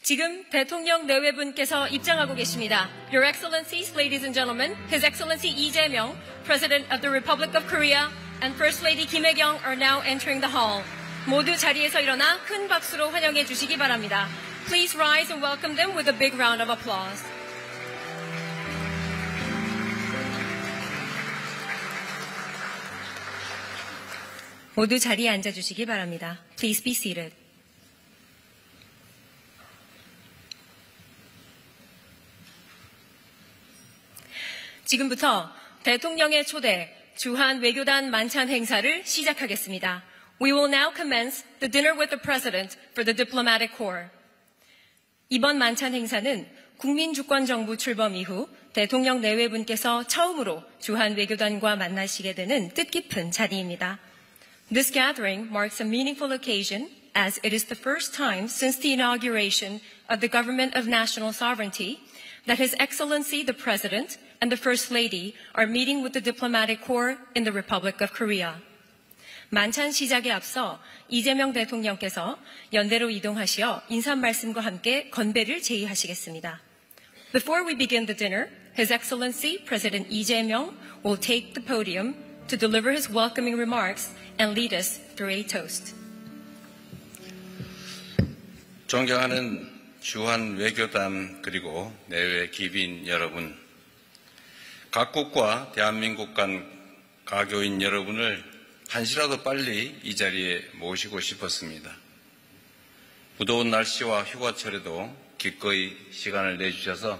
지금 대통령 내외분께서 입장하고 계십니다. Your Excellencies, ladies and gentlemen, His Excellency Lee Jae-myung, President of the Republic of Korea, and First Lady Kim Hae-kyung are now entering the hall. 모두 자리에서 일어나 큰 박수로 환영해 주시기 바랍니다. Please rise and welcome them with a big round of applause. 모두 자리에 앉아주시기 바랍니다. Please be seated. 지금부터 대통령의 초대 주한 외교단 만찬 행사를 시작하겠습니다. We will now commence the dinner with the President for the Diplomatic Corps. 이번 만찬 행사는 국민주권정부 출범 이후 대통령 내외분께서 처음으로 주한 외교단과 만나시게 되는 뜻깊은 자리입니다. This gathering marks a meaningful occasion as it is the first time since the inauguration of the Government of National Sovereignty that His Excellency the President and the First Lady are meeting with the Diplomatic Corps in the Republic of Korea. 만찬 시작에 앞서 이재명 대통령께서 연대로 이동하시어 인사 말씀과 함께 건배를 제의하시겠습니다. Before we begin the dinner, His Excellency President Lee Jae-myung will take the podium to deliver his welcoming remarks and lead us through a toast. 존경하는 주한 외교단 그리고 내외 기빈 여러분, 각국과 대한민국 간 가교인 여러분을 한시라도 빨리 이 자리에 모시고 싶었습니다. 무더운 날씨와 휴가철에도 기꺼이 시간을 내주셔서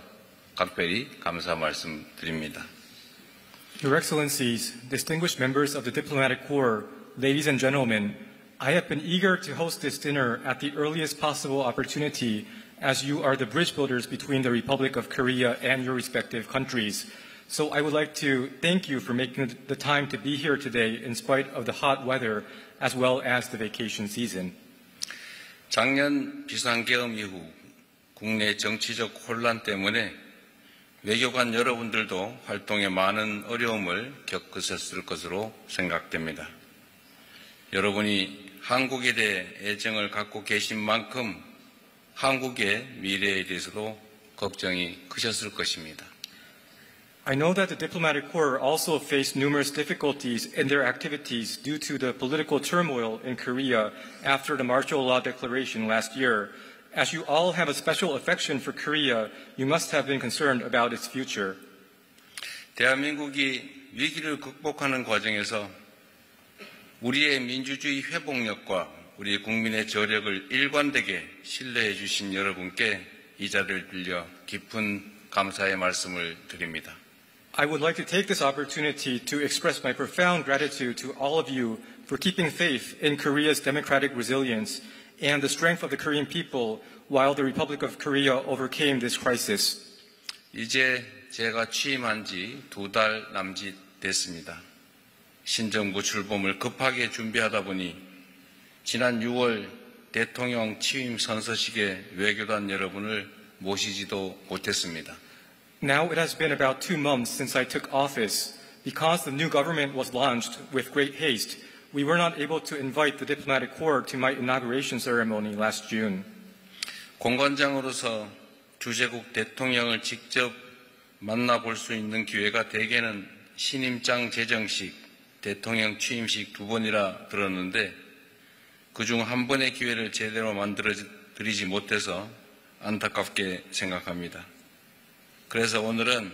각별히 감사 말씀드립니다. Your Excellencies, distinguished members of the Diplomatic Corps, ladies and gentlemen, I have been eager to host this dinner at the earliest possible opportunity as you are the bridge builders between the Republic of Korea and your respective countries. So I would like to thank you for making the time to be here today in spite of the hot weather as well as the vacation season. 작년 비상계엄 이후 국내 정치적 혼란 때문에 외교관 여러분들도 활동에 많은 어려움을 겪으셨을 것으로 생각됩니다. 여러분이 한국에 대해 애정을 갖고 계신 만큼 한국의 미래에 대해서도 걱정이 크셨을 것입니다. I know that the Diplomatic Corps also faced numerous difficulties in their activities due to the political turmoil in Korea after the martial law declaration last year. As you all have a special affection for Korea, you must have been concerned about its future. 대한민국이 위기를 극복하는 과정에서 우리의 민주주의 회복력과 우리 국민의 저력을 일관되게 신뢰해 주신 여러분께 이 자리를 빌려 깊은 감사의 말씀을 드립니다. I would like to take this opportunity to express my profound gratitude to all of you for keeping faith in Korea's democratic resilience and the strength of the Korean people while the Republic of Korea overcame this crisis. 이제 제가 취임한 지 2달 남짓 됐습니다. 신정부 출범을 급하게 준비하다 보니 지난 6월 대통령 취임 선서식에 외교단 여러분을 모시지도 못했습니다. Now it has been about 2 months since I took office. Because the new government was launched with great haste, we were not able to invite the Diplomatic Corps to my inauguration ceremony last June. 공관장으로서 주재국 대통령을 직접 만나볼 수 있는 기회가 대개는 신임장 제정식, 대통령 취임식 2번이라 들었는데 그중 한 번의 기회를 제대로 만들어 드리지 못해서 안타깝게 생각합니다. 그래서 오늘은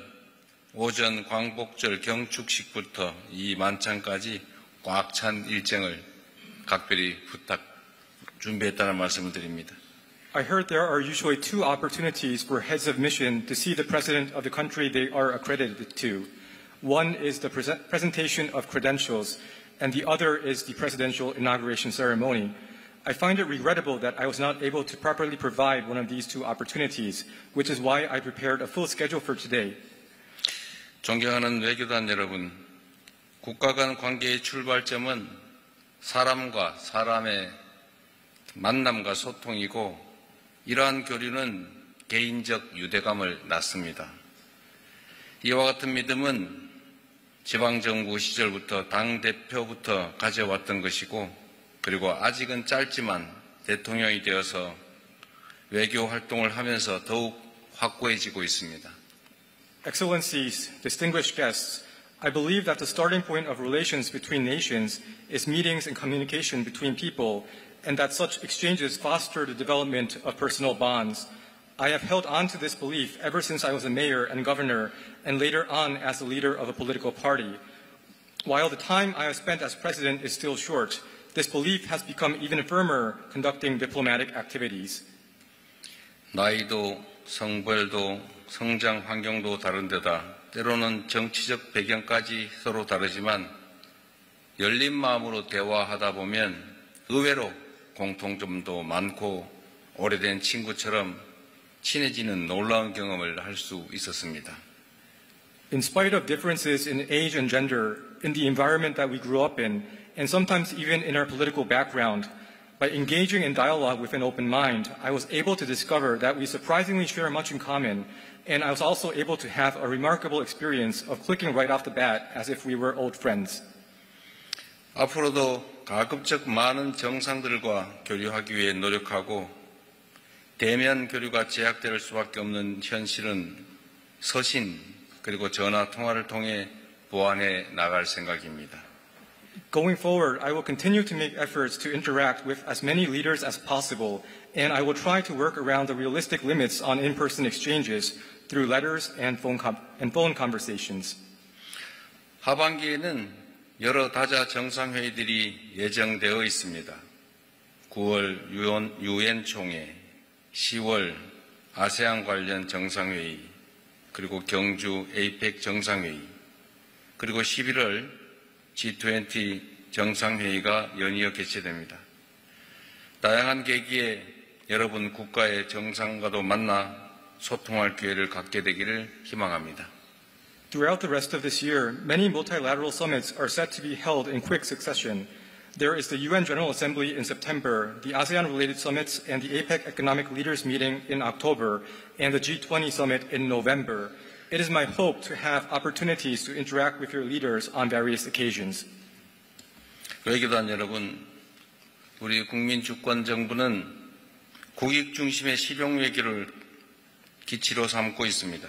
오전 광복절 경축식부터 이 만찬까지 꽉 찬 일정을 각별히 준비했다는 말씀을 드립니다. I heard there are usually 2 opportunities for heads of mission to see the president of the country they are accredited to. One is the presentation of credentials, and the other is the presidential inauguration ceremony. I find it regrettable that I was not able to properly provide one of these 2 opportunities, which is why I prepared a full schedule for today. 존경하는 외교단 여러분, 국가 간 관계의 출발점은 사람과 사람의 만남과 소통이고 이러한 교류는 개인적 유대감을 낳습니다. 이와 같은 믿음은 지방정부 시절부터 당대표부터 가져왔던 것이고 그리고 아직은 짧지만 대통령이 되어서 외교 활동을 하면서 더욱 확고해지고 있습니다. Excellencies, distinguished guests, I believe that the starting point of relations between nations is meetings and communication between people, and that such exchanges foster the development of personal bonds. I have held on to this belief ever since I was a mayor and governor, and later on as the leader of a political party. While the time I have spent as president is still short, this belief has become even firmer conducting diplomatic activities. 나이도 성별도 성장 환경도 다른 데다 때로는 정치적 배경까지 서로 다르지만 열린 마음으로 대화하다 보면 의외로 공통점도 많고 오래된 친구처럼 친해지는 놀라운 경험을 할 수 있었습니다. In spite of differences in age and gender, in the environment that we grew up in, and sometimes even in our political background, by engaging in dialogue with an open mind, I was able to discover that we surprisingly share much in common, and I was also able to have a remarkable experience of clicking right off the bat as if we were old friends. 앞으로도 가급적 많은 정상들과 교류하기 위해 노력하고 대면 교류가 제약될 수밖에 없는 현실은 서신 그리고 전화 통화를 통해 보완해 나갈 생각입니다. Going forward, I will continue to make efforts to interact with as many leaders as possible, and I will try to work around the realistic limits on in-person exchanges through letters and phone conversations. 하반기에는 여러 다자 정상회의들이 예정되어 있습니다. 9월 유엔 총회, 10월 아세안 관련 정상회의, 그리고 경주 에이펙 정상회의, 그리고 11월 G20 정상회의가 연이어 개최됩니다. 다양한 계기에 여러분 국가의 정상과도 만나 소통할 기회를 갖게 되기를 희망합니다. Throughout the rest of this year, many multilateral summits are set to be held in quick succession. There is the UN General Assembly in September, the ASEAN-related summits, and the APEC Economic Leaders Meeting in October, and the G20 Summit in November. It is my hope to have opportunities to interact with your leaders on various occasions. 외교단 여러분, 우리 국민주권정부는 국익 중심의 실용 외교를 기치로 삼고 있습니다.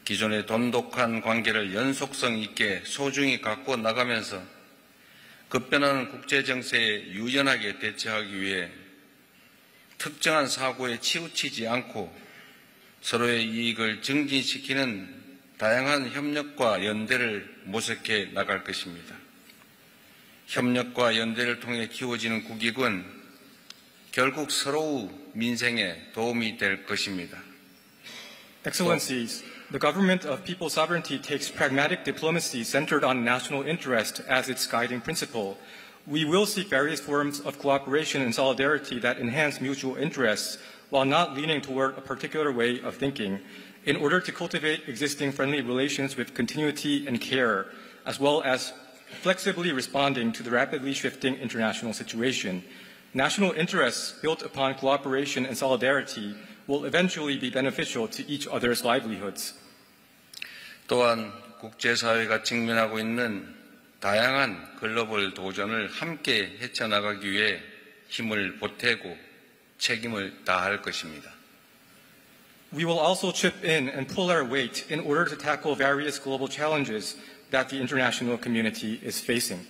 기존의 돈독한 관계를 연속성 있게 소중히 갖고 나가면서 급변하는 국제정세에 유연하게 대처하기 위해 특정한 사고에 치우치지 않고 서로의 이익을 증진시키는 다양한 협력과 연대를 모색해 나갈 것입니다. 협력과 연대를 통해 키워지는 국익은 결국 서로의 민생에 도움이 될 것입니다. Excellencies, the government of people's sovereignty takes pragmatic diplomacy centered on national interest as its guiding principle. We will seek various forms of cooperation and solidarity that enhance mutual interests while not leaning toward a particular way of thinking, in order to cultivate existing friendly relations with continuity and care, as well as flexibly responding to the rapidly shifting international situation. National interests built upon cooperation and solidarity will eventually be beneficial to each other's livelihoods. 또한 국제사회가 직면하고 있는 다양한 글로벌 도전을 함께 헤쳐나가기 위해 힘을 보태고 책임을 다할 것입니다. We will also chip in and pull our weight in order to tackle various global challenges that the international community is facing.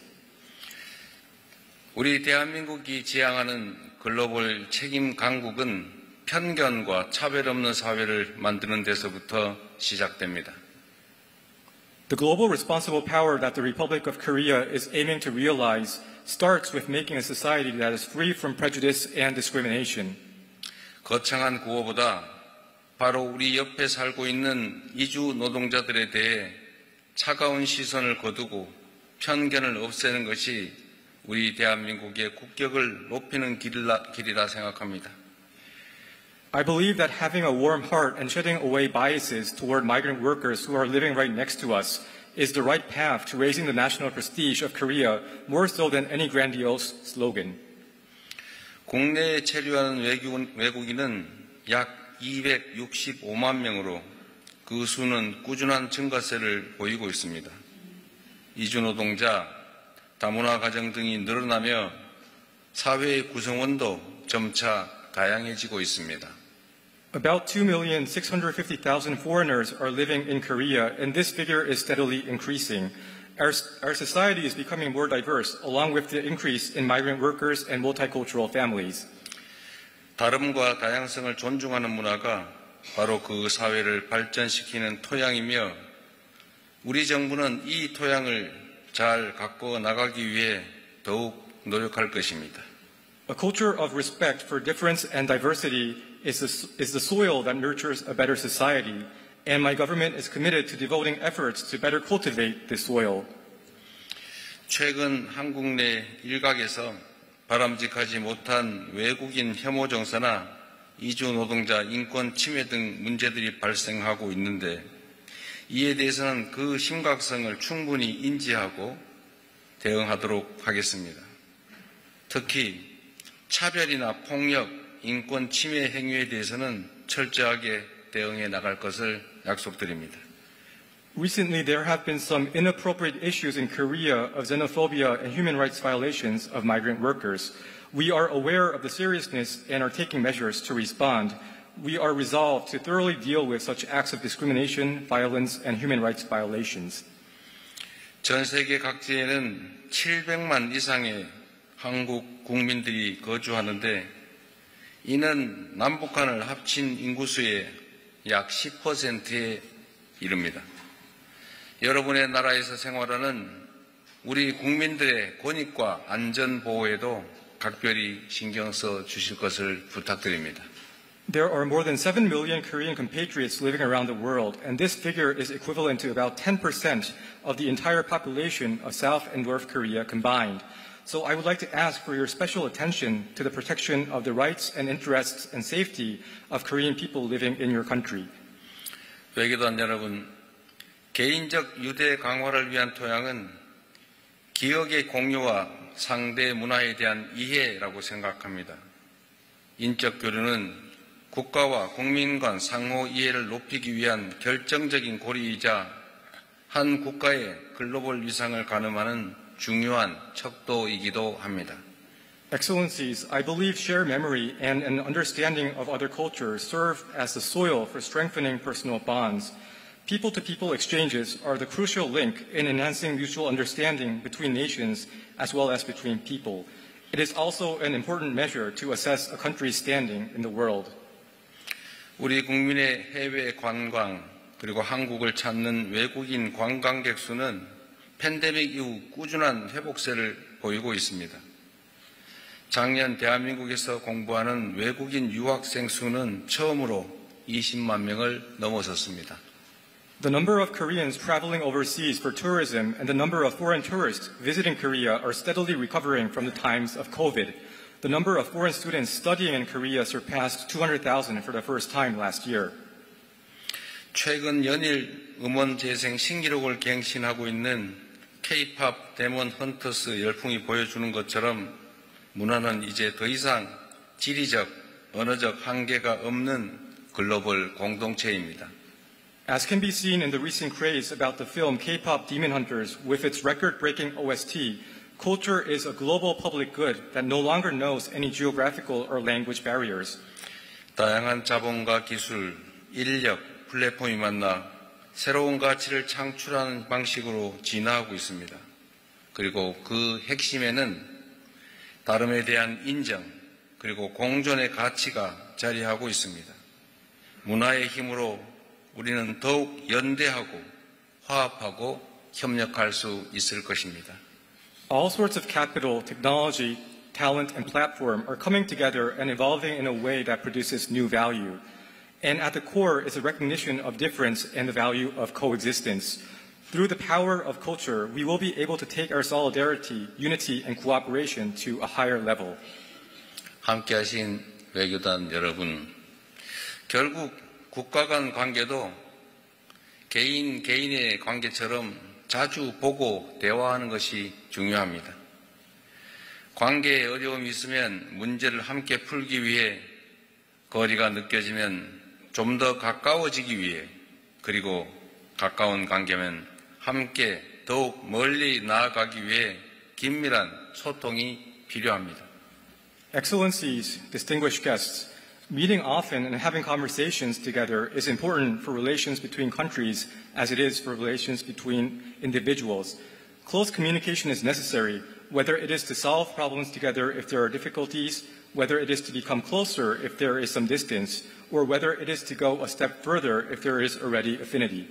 우리 대한민국이 지향하는 글로벌 책임 강국은 편견과 차별 없는 사회를 만드는 데서부터 시작됩니다. The global responsible power that the Republic of Korea is aiming to realize starts with making a society that is free from prejudice and discrimination. 거창한 구호보다 바로 우리 옆에 살고 있는 이주 노동자들에 대해 차가운 시선을 거두고 편견을 없애는 것이 우리 대한민국의 국격을 높이는 길이라 생각합니다. I believe that having a warm heart and shedding away biases toward migrant workers who are living right next to us is the right path to raising the national prestige of Korea more so than any grandiose slogan. 국내에 체류하는 외국인은 약 265만 명으로 그 수는 꾸준한 증가세를 보이고 있습니다. 이주노동자, 다문화 가정 등이 늘어나며 사회의 구성원도 점차 다양해지고 있습니다. About 2,650,000 foreigners are living in Korea, and this figure is steadily increasing. Our society is becoming more diverse, along with the increase in migrant workers and multicultural families. 다름과 다양성을 존중하는 문화가 바로 그 사회를 발전시키는 토양이며 우리 정부는 이 토양을 잘 가꿔 나가기 위해 더욱 노력할 것입니다. A culture of respect for difference and diversity is the soil that nurtures a better society, and my government is committed to devoting efforts to better cultivate this soil. 최근 한국 내 일각에서 바람직하지 못한 외국인 혐오 정서나 이주 노동자 인권 침해 등 문제들이 발생하고 있는데 이에 대해서는 그 심각성을 충분히 인지하고 대응하도록 하겠습니다. 특히 차별이나 폭력, 인권 침해 행위에 대해서는 철저하게 대응해 나갈 것을 약속드립니다. Recently, there have been some inappropriate issues in Korea of xenophobia and human rights violations of migrant workers. We are aware of the seriousness and are taking measures to respond. We are resolved to thoroughly deal with such acts of discrimination, violence, and human rights violations. 전 세계 각지에는 700만 이상의 한국 국민들이 거주하는데 이는 남북한을 합친 인구수의 약 10%에 이릅니다. 여러분의 나라에서 생활하는 우리 국민들의 권익과 안전 보호에도 각별히 신경 써 주실 것을 부탁드립니다. There are more than 7 million Korean compatriots living around the world, and this figure is equivalent to about 10% of the entire population of South and North Korea combined. So I would like to ask for your special attention to the protection of the rights and interests and safety of Korean people living in your country. 외교단 여러분, 개인적 유대 강화를 위한 토양은 기억의 공유와 상대 문화에 대한 이해라고 생각합니다. 인적 교류는 국가와 국민 간 상호 이해를 높이기 위한 결정적인 고리이자 한 국가의 글로벌 위상을 가늠하는 중요한 척도이기도 합니다. Excellencies, I believe shared memory and an understanding of other cultures serve as the soil for strengthening personal bonds. People-to-people exchanges are the crucial link in enhancing mutual understanding between nations as well as between people. It is also an important measure to assess a country's standing in the world. 우리 국민의 해외 관광 그리고 한국을 찾는 외국인 관광객 수는 팬데믹 이후 꾸준한 회복세를 보이고 있습니다. 작년 대한민국에서 공부하는 외국인 유학생 수는 처음으로 20만 명을 넘어섰습니다. The number of Koreans traveling overseas for tourism and the number of foreign tourists visiting Korea are steadily recovering from the times of COVID. The number of foreign students studying in Korea surpassed 200,000 for the first time last year. 최근 연일 음원 재생 신기록을 갱신하고 있는 K-팝 데몬 헌터스 열풍이 보여주는 것처럼 문화는 이제 더 이상 지리적, 언어적 한계가 없는 글로벌 공동체입니다. As can be seen in the recent craze about the film K-pop Demon Hunters with its record-breaking OST, culture is a global public good that no longer knows any geographical or language barriers. 다양한 자본과 기술, 인력, 플랫폼이 만나 새로운 가치를 창출하는 방식으로 진화하고 있습니다. 그리고 그 핵심에는 다름에 대한 인정, 그리고 공존의 가치가 자리하고 있습니다. 문화의 힘으로 우리는 더욱 연대하고 화합하고 협력할 수 있을 것입니다. All sorts of capital, technology, talent, and platform are coming together and evolving in a way that produces new value. And at the core is a recognition of difference and the value of coexistence. Through the power of culture, we will be able to take our solidarity, unity, and cooperation to a higher level. 함께하신 외교단 여러분, 결국 국가 간 관계도 개인의 관계처럼 자주 보고 대화하는 것이 중요합니다. 관계에 어려움이 있으면 문제를 함께 풀기 위해 거리가 느껴지면 좀 더 가까워지기 위해 그리고 가까운 관계면 함께 더욱 멀리 나아가기 위해 긴밀한 소통이 필요합니다. Excellencies, distinguished guests, meeting often and having conversations together is important for relations between countries as it is for relations between individuals. Close communication is necessary, whether it is to solve problems together if there are difficulties, whether it is to become closer if there is some distance, or whether it is to go a step further if there is already affinity.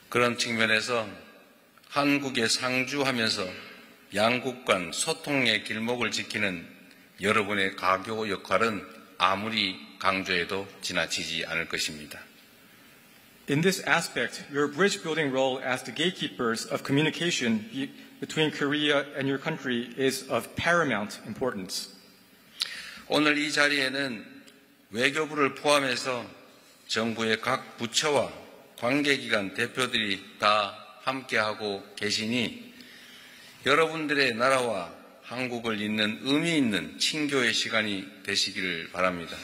그런 측면에서 한국에 상주하면서 양국 간 소통의 길목을 지키는 여러분의 가교 역할은 아무리 강조해도 지나치지 않을 것입니다. In this aspect, your bridge building role as the gatekeepers of communication between Korea and your country is of paramount importance. 오늘 이 자리에는 외교부를 포함해서 정부의 각 부처와 관계기관 대표들이 다 함께하고 계시니 여러분들의 나라와 한국을 잇는 의미 있는 친교의 시간이 되시기를 바랍니다.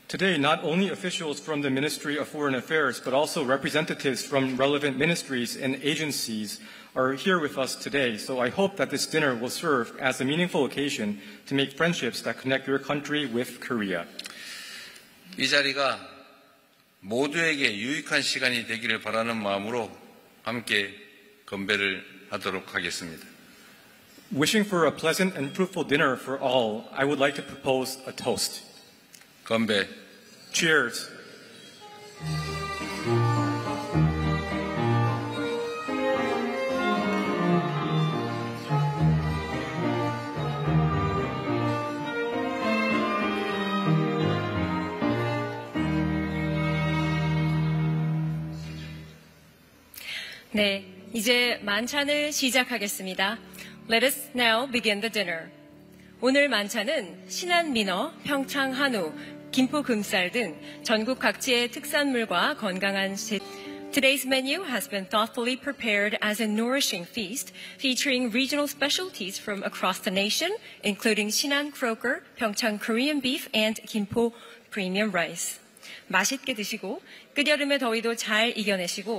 Today, not only officials from the Ministry of Foreign Affairs, but also representatives from relevant ministries and agencies are here with us today. So I hope that this dinner will serve as a meaningful occasion to make friendships that connect your country with Korea. 이 자리가 모두에게 유익한 시간이 되기를 바라는 마음으로 함께 건배를 하도록 하겠습니다. Wishing for a pleasant and fruitful dinner for all, I would like to propose a toast. 건배. Cheers. 네, 이제 만찬을 시작하겠습니다. Let us now begin the dinner. 오늘 만찬은 신안 민어, 평창 한우, 김포 금쌀 등 전국 각지의 특산물과 건강한 Today's menu has been thoughtfully prepared as a nourishing feast featuring regional specialties from across the nation, including Sinan croaker, Pyeongchang Korean beef, and Gimpo premium rice. 맛있게 드시고 끝여름의 더위도 잘 이겨내시고